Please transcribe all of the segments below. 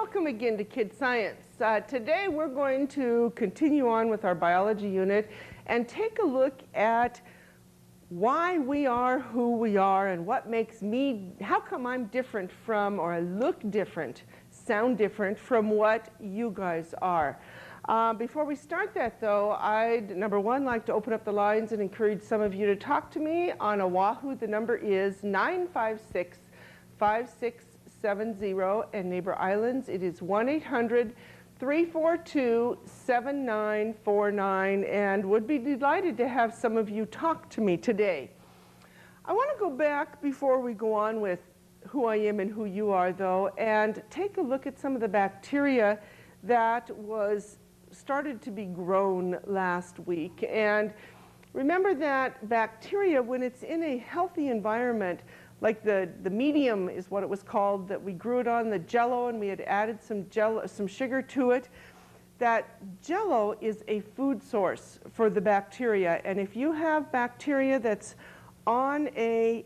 welcome again to Kid Science. Today we're going to continue on with our biology unit and take a look at why we are who we are and what makes me, how come I'm different from, or I look different, sound different from what you guys are. Before we start that though, I'd, number one, like to open up the lines and encourage some of you to talk to me. On Oahu, the number is 956-5670, and Neighbor Islands, it is 1-800-342-7949, and would be delighted to have some of you talk to me today. I want to go back before we go on with who I am and who you are though, and take a look at some of the bacteria that started to be grown last week. And remember that bacteria, when it's in a healthy environment, like the medium is what it was called, that we grew it on, the jello, and we had added some sugar to it. That jello is a food source for the bacteria, and if you have bacteria that's growing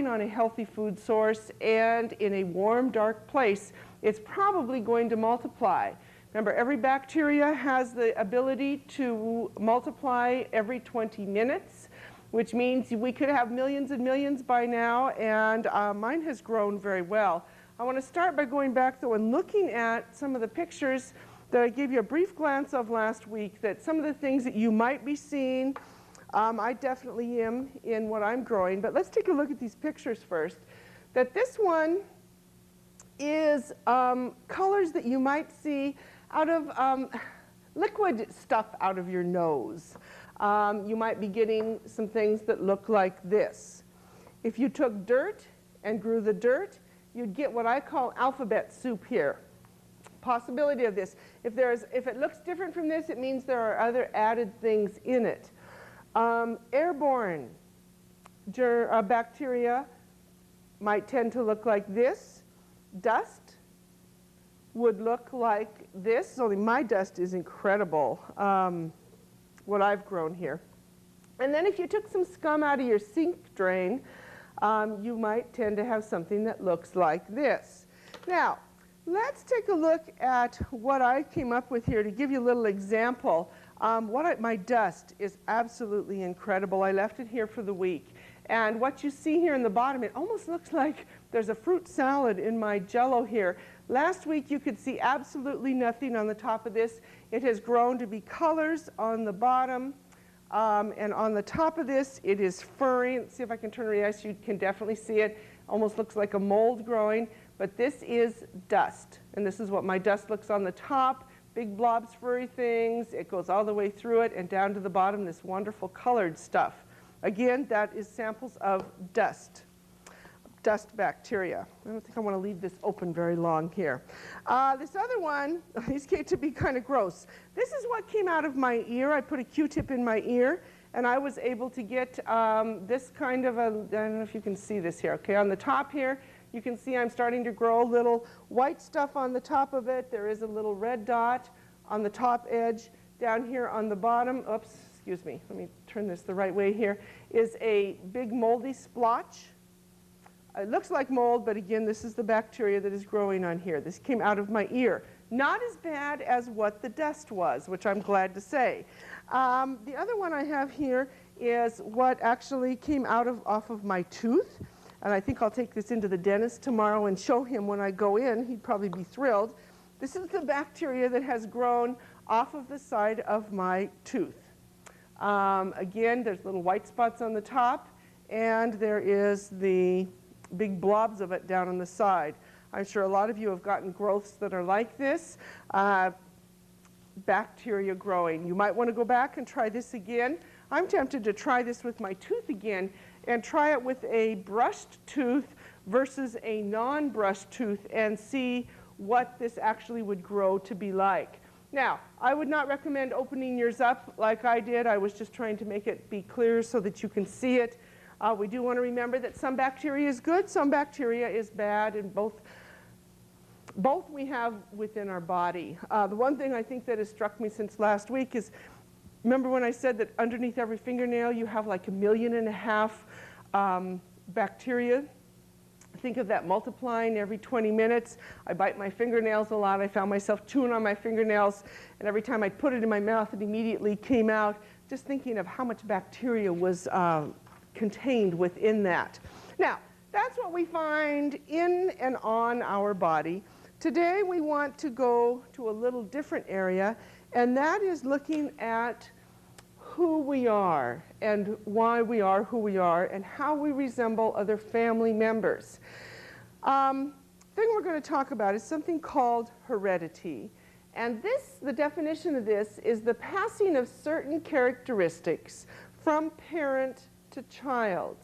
on a healthy food source and in a warm, dark place, it's probably going to multiply. Remember, every bacteria has the ability to multiply every 20 minutes. Which means we could have millions and millions by now, and mine has grown very well. I want to start by going back though and looking at some of the pictures that I gave you a brief glance of last week, that some of the things that you might be seeing, I definitely am in what I'm growing. But let's take a look at these pictures first. That this one is colors that you might see out of liquid stuff out of your nose. You might be getting some things that look like this. If you took dirt and grew the dirt, you'd get what I call alphabet soup here. Possibility of this. If it looks different from this, it means there are other added things in it. Airborne bacteria might tend to look like this. Dust would look like this, only my dust is incredible. What I've grown here. And then if you took some scum out of your sink drain, you might tend to have something that looks like this. Now, let's take a look at what I came up with here to give you a little example. My dust is absolutely incredible. I left it here for the week. And what you see here in the bottom, it almost looks like there's a fruit salad in my jello here. Last week you could see absolutely nothing on the top of this. It has grown to be colors on the bottom, and on the top of this it is furry. Let's see if I can turn it. Yes, you can definitely see it. Almost looks like a mold growing, but this is dust, and this is what my dust looks on the top. Big blobs, furry things. It goes all the way through it and down to the bottom, this wonderful colored stuff. Again, that is samples of dust bacteria. I don't think I want to leave this open very long here. This other one, these get to be kind of gross. This is what came out of my ear. I put a Q-tip in my ear, and I was able to get this kind of I don't know if you can see this here. Okay, on the top here, you can see I'm starting to grow a little white stuff on the top of it. There is a little red dot on the top edge. Down here on the bottom, oops, excuse me, let me turn this the right way here, is a big moldy splotch. It looks like mold, but again, this is the bacteria that is growing on here. This came out of my ear. Not as bad as what the dust was, which I'm glad to say. The other one I have here is what actually came off of my tooth. And I think I'll take this into the dentist tomorrow and show him when I go in. He'd probably be thrilled. This is the bacteria that has grown off of the side of my tooth. Again, there's little white spots on the top, and there is the big blobs of it down on the side. I'm sure a lot of you have gotten growths that are like this. Bacteria growing. You might want to go back and try this again. I'm tempted to try this with my tooth again and try it with a brushed tooth versus a non-brushed tooth and see what this actually would grow to be like. Now, I would not recommend opening yours up like I did. I was just trying to make it be clear so that you can see it. We do want to remember that some bacteria is good, some bacteria is bad, and both we have within our body. The one thing I think that has struck me since last week is, remember when I said that underneath every fingernail you have like 1.5 million bacteria? Think of that multiplying every 20 minutes. I bite my fingernails a lot. I found myself chewing on my fingernails, and every time I put it in my mouth, it immediately came out. Just thinking of how much bacteria was contained within that. Now, that's what we find in and on our body. Today, we want to go to a little different area, and that is looking at who we are and why we are who we are and how we resemble other family members. Thing we're going to talk about is something called heredity. And this, the definition of this is the passing of certain characteristics from parent to child.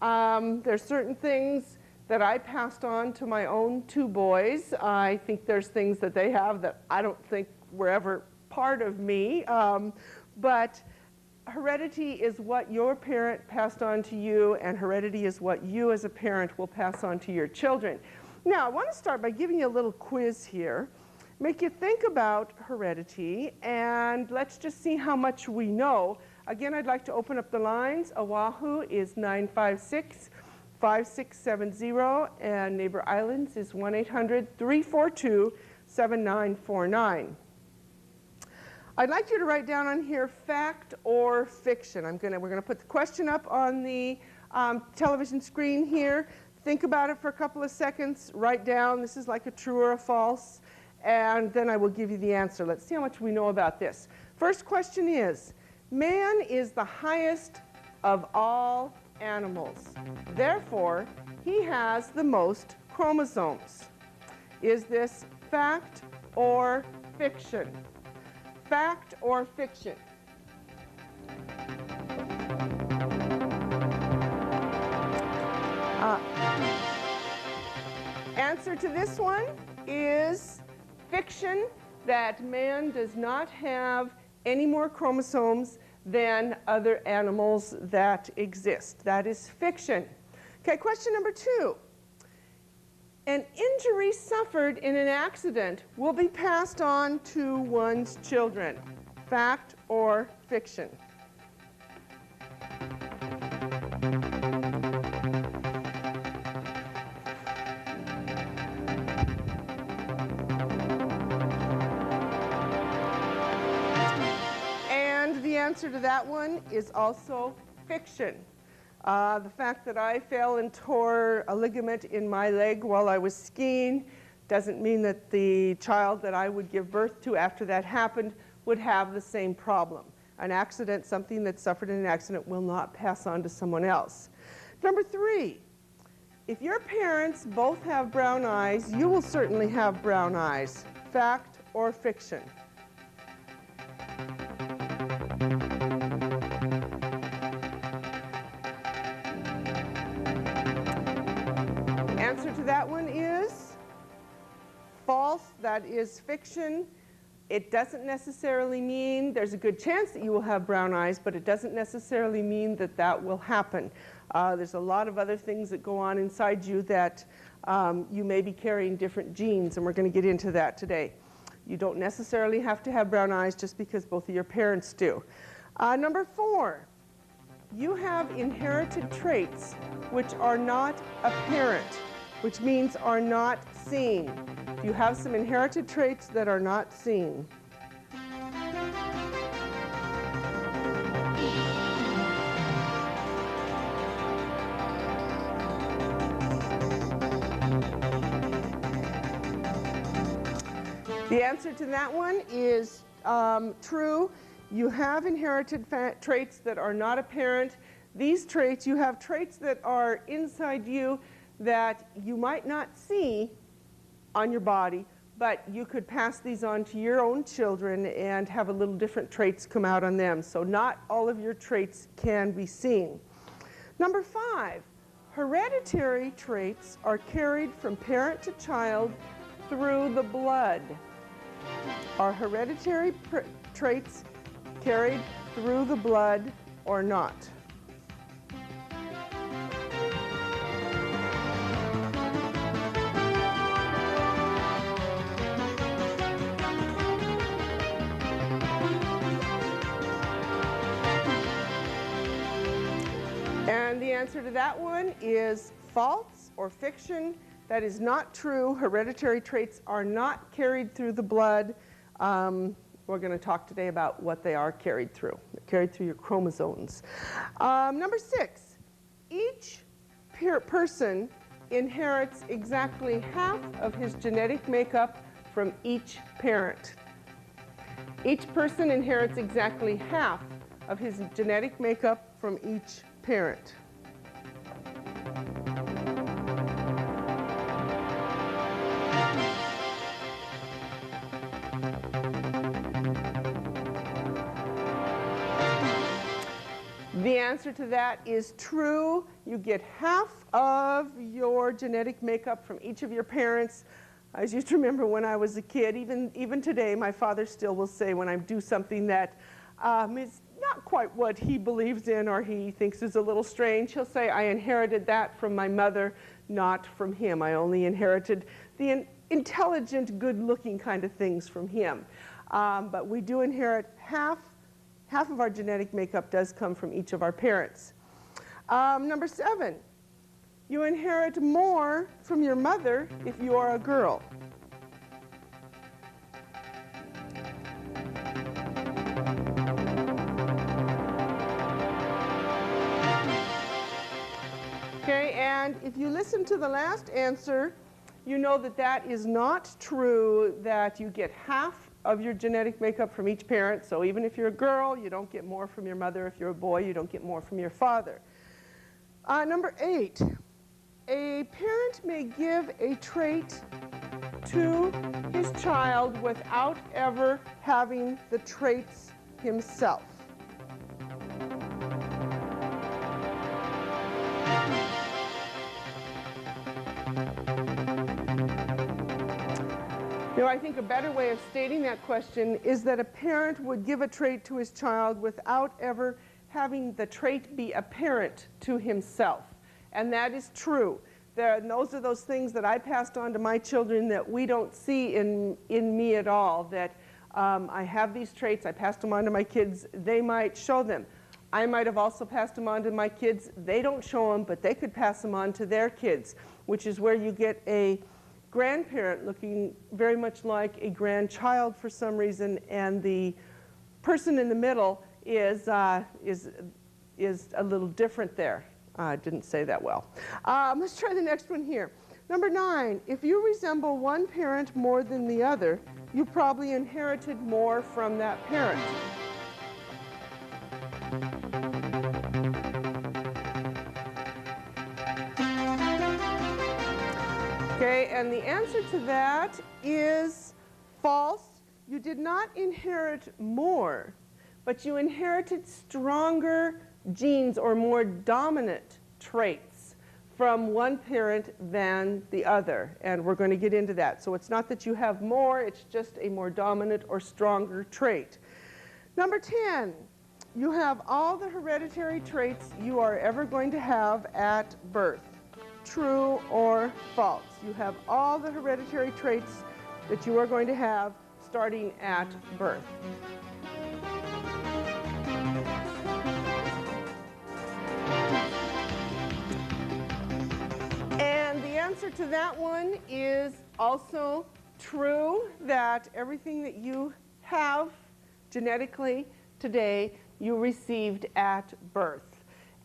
There's certain things that I passed on to my own two boys. I think there's things that they have that I don't think were ever part of me. But heredity is what your parent passed on to you, and heredity is what you as a parent will pass on to your children. Now, I want to start by giving you a little quiz here, make you think about heredity, and let's just see how much we know. Again, I'd like to open up the lines. Oahu is 956-5670, and Neighbor Islands is 1-800-342-7949. I'd like you to write down on here fact or fiction. We're going to put the question up on the television screen here. Think about it for a couple of seconds. Write down, this is like a true or a false, and then I will give you the answer. Let's see how much we know about this. First question is, man is the highest of all animals. Therefore, he has the most chromosomes. Is this fact or fiction? Fact or fiction? Answer to this one is fiction, that man does not have any more chromosomes than other animals that exist. That is fiction. Okay, question number 2. An injury suffered in an accident will be passed on to one's children. Fact or fiction? And the answer to that one is also fiction. The fact that I fell and tore a ligament in my leg while I was skiing doesn't mean that the child that I would give birth to after that happened would have the same problem. An accident, something that's suffered in an accident, will not pass on to someone else. Number 3, if your parents both have brown eyes, you will certainly have brown eyes. Fact or fiction? Answer to that one is false. That is fiction. It doesn't necessarily mean, there's a good chance that you will have brown eyes, but it doesn't necessarily mean that that will happen. There's a lot of other things that go on inside you that you may be carrying different genes, and we're going to get into that today. You don't necessarily have to have brown eyes just because both of your parents do. Number 4, you have inherited traits which are not apparent, which means are not seen. You have some inherited traits that are not seen. The answer to that one is true. You have inherited traits that are not apparent. These traits, you have traits that are inside you that you might not see on your body, but you could pass these on to your own children and have a little different traits come out on them. So not all of your traits can be seen. Number 5, hereditary traits are carried from parent to child through the blood. Are hereditary traits carried through the blood or not? And the answer to that one is false. or fiction. That is not true. Hereditary traits are not carried through the blood. We're going to talk today about what they are carried through. They're carried through your chromosomes. Number 6, each person inherits exactly half of his genetic makeup from each parent. Each person inherits exactly half of his genetic makeup from each parent. The answer to that is true. You get half of your genetic makeup from each of your parents. I used to remember when I was a kid, even today, my father still will say when I do something that is not quite what he believes in or he thinks is a little strange, he'll say, I inherited that from my mother, not from him. I only inherited the intelligent, good-looking kind of things from him. But we do inherit half of our genetic makeup does come from each of our parents. Number 7, you inherit more from your mother if you are a girl. Okay, and if you listen to the last answer, you know that that is not true, that you get half of your genetic makeup from each parent. So even if you're a girl, you don't get more from your mother. If you're a boy, you don't get more from your father. Number 8, a parent may give a trait to his child without ever having the traits himself. You know, I think a better way of stating that question is that a parent would give a trait to his child without ever having the trait be apparent to himself. And that is true. And those are those things that I passed on to my children that we don't see in me at all, that I have these traits, I passed them on to my kids, they might show them. I might have also passed them on to my kids. They don't show them, but they could pass them on to their kids, which is where you get a grandparent looking very much like a grandchild for some reason, and the person in the middle is a little different there. I didn't say that well. Let's try the next one here. Number 9, if you resemble one parent more than the other, you probably inherited more from that parent. Okay, and the answer to that is false. You did not inherit more, but you inherited stronger genes or more dominant traits from one parent than the other. And we're going to get into that. So it's not that you have more, it's just a more dominant or stronger trait. Number 10, you have all the hereditary traits you are ever going to have at birth. True or false? You have all the hereditary traits that you are going to have starting at birth. And the answer to that one is also true, that everything that you have genetically today you received at birth.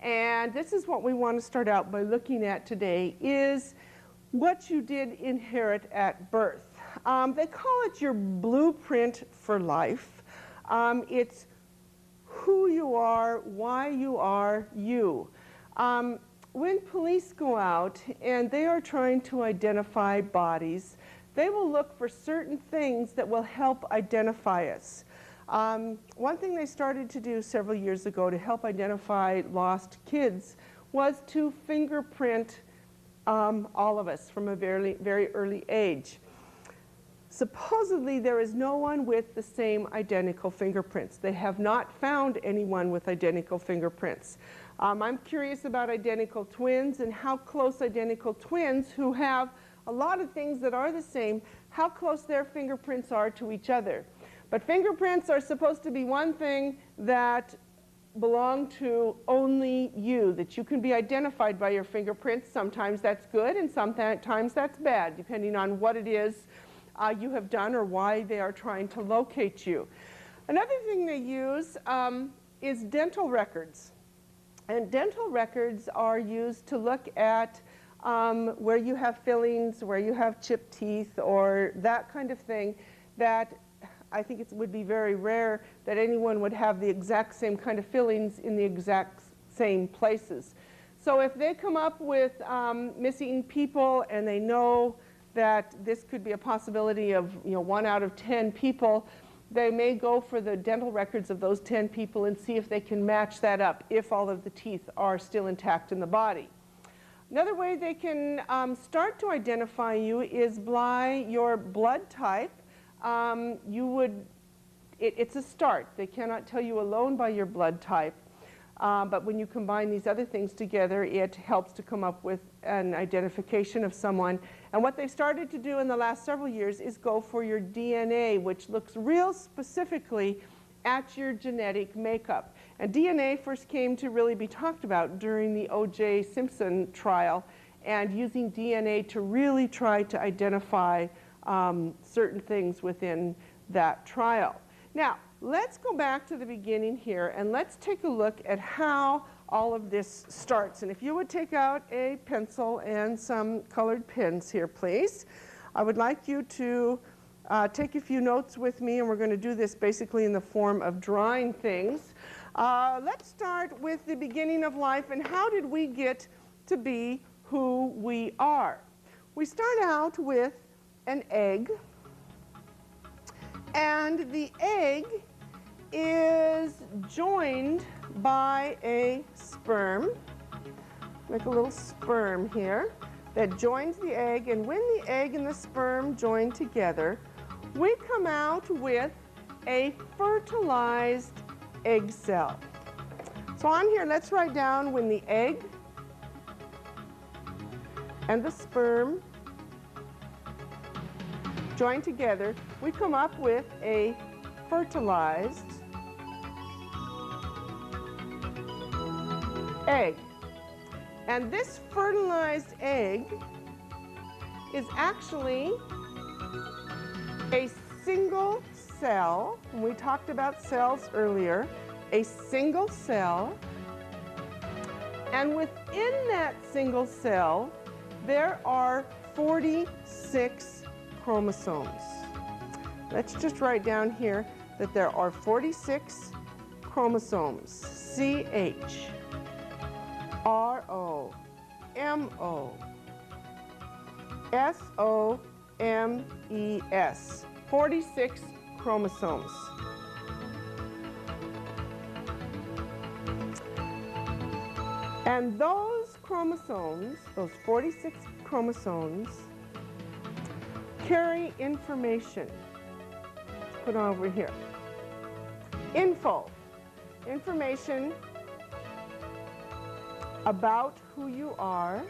And this is what we want to start out by looking at today, is what you did inherit at birth. They call it your blueprint for life. It's who you are, why you are you. When police go out and they are trying to identify bodies, they will look for certain things that will help identify us. One thing they started to do several years ago to help identify lost kids was to fingerprint all of us from a very, very early age. Supposedly, there is no one with the same identical fingerprints. They have not found anyone with identical fingerprints. I'm curious about identical twins and how close identical twins who have a lot of things that are the same, how close their fingerprints are to each other. But fingerprints are supposed to be one thing that belong to only you, that you can be identified by your fingerprints. Sometimes that's good and sometimes that's bad, depending on what it is you have done or why they are trying to locate you. Another thing they use is dental records. And dental records are used to look at where you have fillings, where you have chipped teeth, or that kind of thing, that I think it would be very rare that anyone would have the exact same kind of fillings in the exact same places. So if they come up with missing people and they know that this could be a possibility of 1 out of 10 people, they may go for the dental records of those 10 people and see if they can match that up if all of the teeth are still intact in the body. Another way they can start to identify you is by your blood type. It's a start. They cannot tell you alone by your blood type. But when you combine these other things together, it helps to come up with an identification of someone. And what they've started to do in the last several years is go for your DNA, which looks real specifically at your genetic makeup. And DNA first came to really be talked about during the O.J. Simpson trial, and using DNA to really try to identify certain things within that trial. Now, let's go back to the beginning here and let's take a look at how all of this starts. And if you would take out a pencil and some colored pens here, please. I would like you to take a few notes with me, and we're going to do this basically in the form of drawing things. Let's start with the beginning of life and how did we get to be who we are. We start out with an egg, and the egg is joined by a sperm. Make a little sperm here that joins the egg, and when the egg and the sperm join together, we come out with a fertilized egg cell. So on here, let's write down when the egg and the sperm join together, we come up with a fertilized egg. And this fertilized egg is actually a single cell. And we talked about cells earlier. A single cell. And within that single cell, there are 46 chromosomes. Let's just write down here that there are 46 chromosomes. C-H, R-O-M-O, S-O-M-E-S. 46 chromosomes. And those chromosomes, those 46 chromosomes, carry information. Let's put it over here. Information about who you are,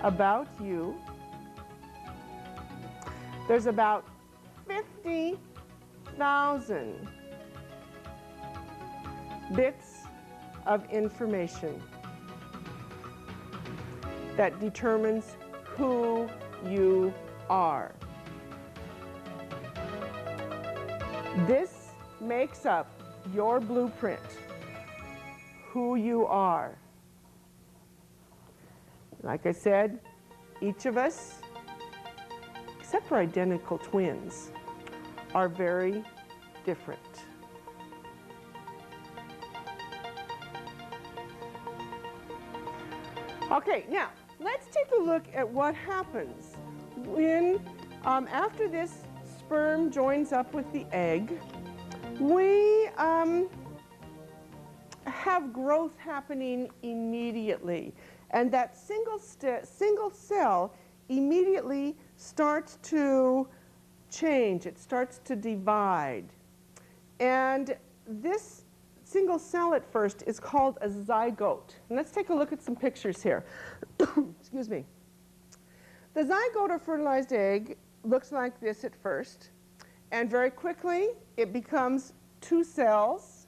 about you. There's about 50,000 bits of information that determines who you are. This makes up your blueprint, who you are. Like I said, each of us, except for identical twins, are very different. Okay, now let's take a look at what happens when, after this sperm joins up with the egg, we have growth happening immediately. And that single cell immediately starts to change. It starts to divide. And this single cell at first is called a zygote. And let's take a look at some pictures here. Excuse me. The zygote or fertilized egg looks like this at first. And very quickly, it becomes two cells.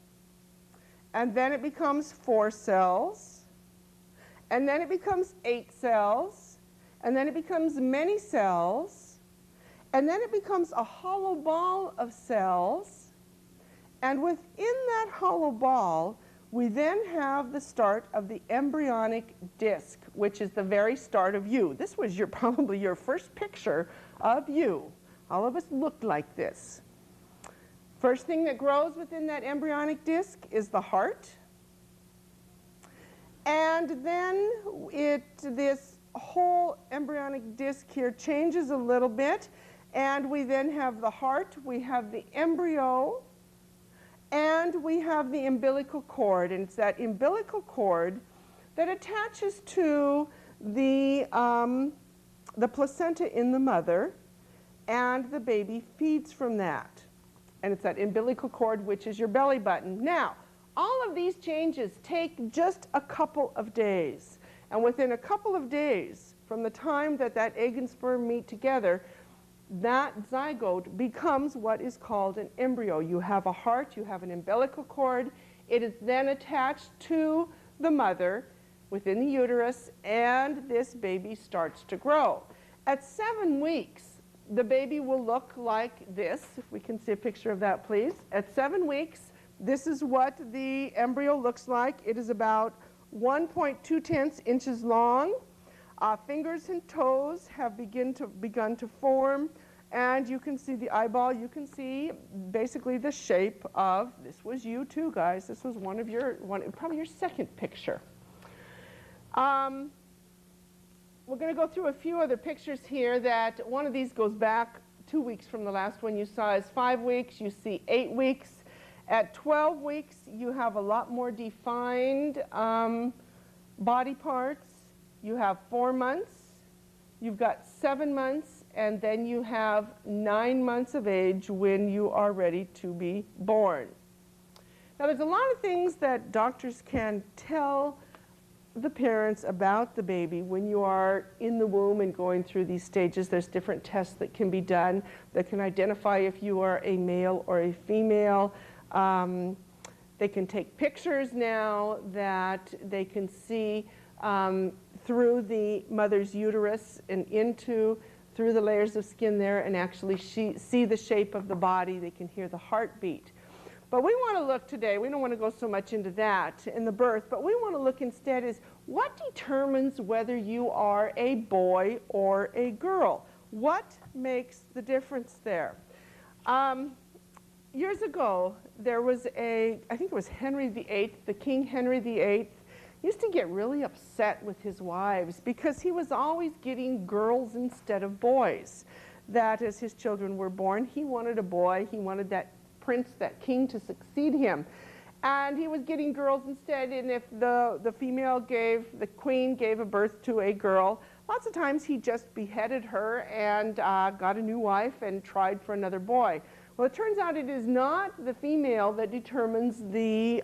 and then it becomes 4 cells, and then it becomes 8 cells, and then it becomes many cells, and then it becomes a hollow ball of cells, and within that hollow ball, we then have the start of the embryonic disc, which is the very start of you. This was probably your first picture of you. All of us looked like this. First thing that grows within that embryonic disc is the heart. And then this whole embryonic disc here changes a little bit, and we then have the heart, we have the embryo, and we have the umbilical cord. And it's that umbilical cord that attaches to the placenta in the mother, and the baby feeds from that. And it's that umbilical cord, which is your belly button. Now, all of these changes take just a couple of days. And within a couple of days, from the time that that egg and sperm meet together, that zygote becomes what is called an embryo. You have a heart, you have an umbilical cord. It is then attached to the mother within the uterus, and this baby starts to grow. At 7 weeks, the baby will look like this. If we can see a picture of that, please. At 7 weeks, this is what the embryo looks like. It is about 1.2 inches long. Fingers and toes have begun to form, and you can see the eyeball. You can see basically the shape of, this was you too, guys. This was probably your second picture. We're going to go through a few other pictures here. That one of these goes back 2 weeks from the last one you saw is 5 weeks. You see 8 weeks. At 12 weeks, you have a lot more defined body parts. You have 4 months, you've got 7 months, and then you have 9 months of age when you are ready to be born. Now, there's a lot of things that doctors can tell the parents about the baby when you are in the womb and going through these stages. There's different tests that can be done that can identify if you are a male or a female. They can take pictures now that they can see through the mother's uterus and through the layers of skin there, and actually see the shape of the body. They can hear the heartbeat. But we want to look today, we don't want to go so much into that in the birth, but we want to look instead is what determines whether you are a boy or a girl? What makes the difference there? Years ago, there was I think it was Henry VIII, the King Henry VIII, used to get really upset with his wives because he was always getting girls instead of boys. That as his children were born, he wanted a boy, he wanted that prince, that king to succeed him. And he was getting girls instead, and if the queen gave a birth to a girl, lots of times he just beheaded her and got a new wife and tried for another boy. Well, it turns out it is not the female that determines the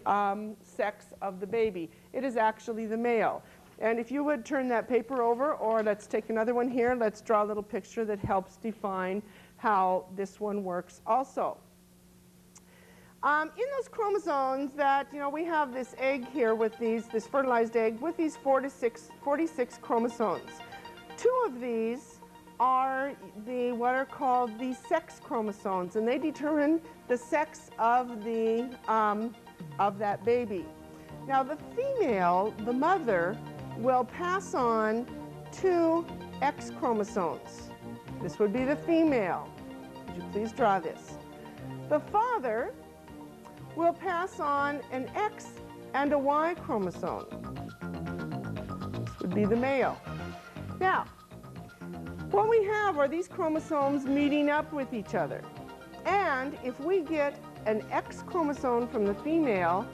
sex of the baby. It is actually the male. And if you would turn that paper over, or let's take another one here, let's draw a little picture that helps define how this one works also. In those chromosomes that, we have this egg here with this fertilized egg with these 46 chromosomes. 2 of these are what are called the sex chromosomes, and they determine the sex of that baby. Now, the female, the mother, will pass on 2 X chromosomes. This would be the female. Would you please draw this? The father will pass on an X and a Y chromosome. This would be the male. Now, what we have are these chromosomes meeting up with each other. And if we get an X chromosome from the female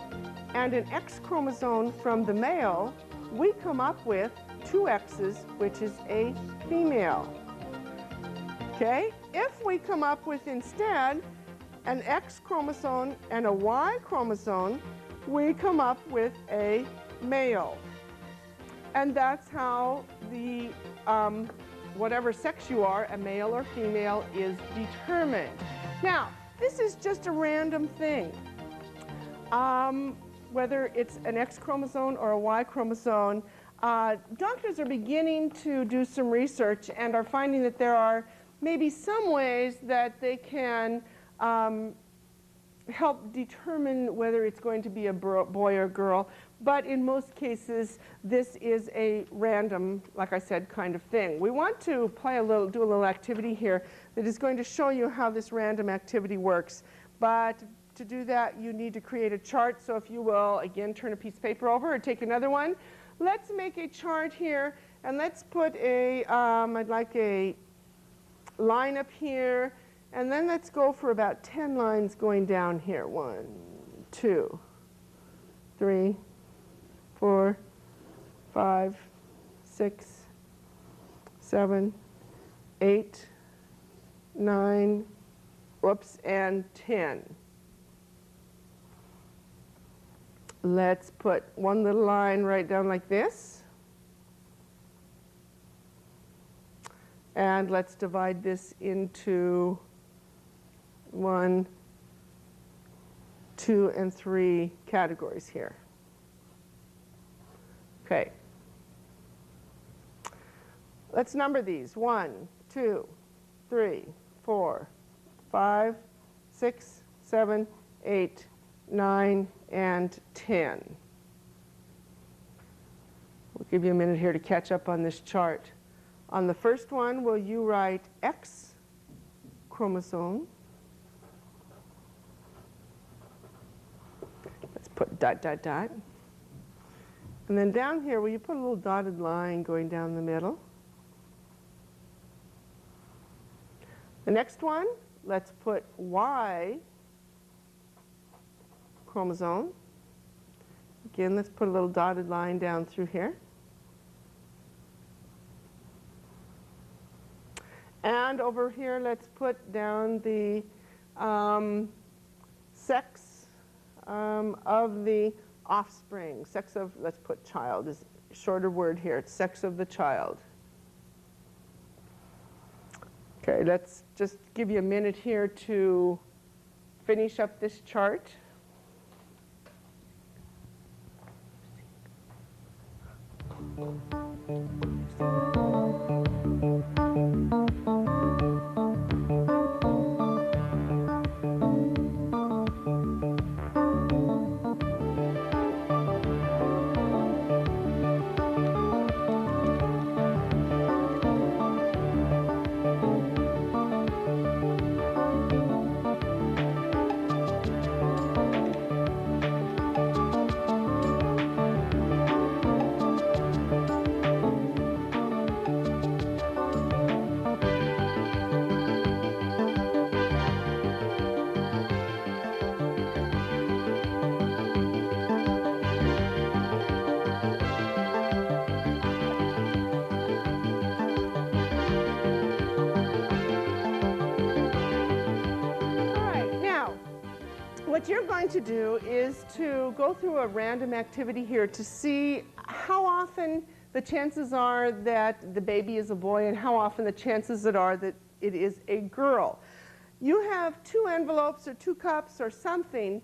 and an X chromosome from the male, we come up with 2 X's, which is a female. Okay? If we come up with instead an X chromosome and a Y chromosome, we come up with a male. And that's how the whatever sex you are, a male or female, is determined. Now, this is just a random thing. whether it's an X chromosome or a Y chromosome, doctors are beginning to do some research and are finding that there are maybe some ways that they can help determine whether it's going to be a boy or girl. But in most cases, this is a random, like I said, kind of thing. We want to do a little activity here that is going to show you how this random activity works. But to do that, you need to create a chart. So if you will, again, turn a piece of paper over or take another one. Let's make a chart here, and let's put I'd like a line up here, and then let's go for about 10 lines going down here. 1, 2, 3, 4, 5, 6, 7, 8, 9, whoops, and 10. Let's put one little line right down like this. And let's divide this into 1, 2, and 3 categories here. Okay. Let's number these. 1, 2, 3, 4, 5, 6, 7, 8, 9, and 10. We'll give you a minute here to catch up on this chart. On the first one, will you write X chromosome? Let's put dot, dot, dot. And then down here, will you put a little dotted line going down the middle? The next one, let's put Y chromosome. Again, let's put a little dotted line down through here. And over here, let's put down the sex of the offspring. Sex of, let's put child, is a shorter word here. It's sex of the child. Okay, let's just give you a minute here to finish up this chart. What you're going to do is to go through a random activity here to see how often the chances are that the baby is a boy and how often the chances are that it is a girl. You have 2 envelopes or 2 cups or something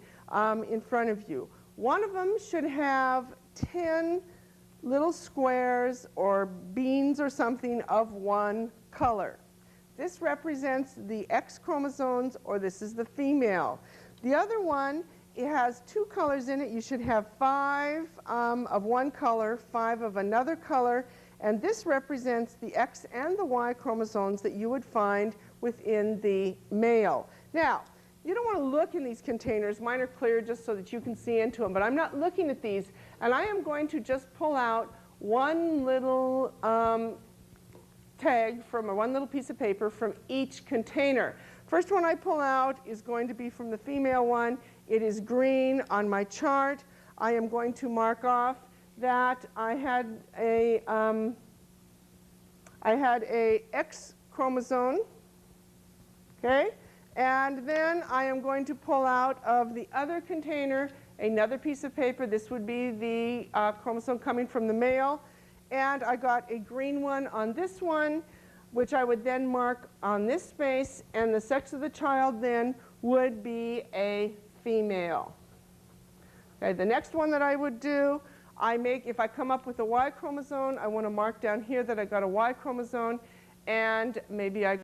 in front of you. One of them should have 10 little squares or beans or something of one color. This represents the X chromosomes, or this is the female. The other one, it has 2 colors in it. You should have 5 of one color, 5 of another color, and this represents the X and the Y chromosomes that you would find within the male. Now, you don't want to look in these containers. Mine are clear just so that you can see into them, but I'm not looking at these, and I am going to just pull out one little tag from, or one little piece of paper from each container. First one I pull out is going to be from the female one. It is green on my chart. I am going to mark off that I had a X chromosome, okay? And then I am going to pull out of the other container another piece of paper. This would be the chromosome coming from the male. And I got a green one on this one, which I would then mark on this space, and the sex of the child then would be a female. Okay, the next one that I would do, if I come up with a Y chromosome, I want to mark down here that I got a Y chromosome, and maybe I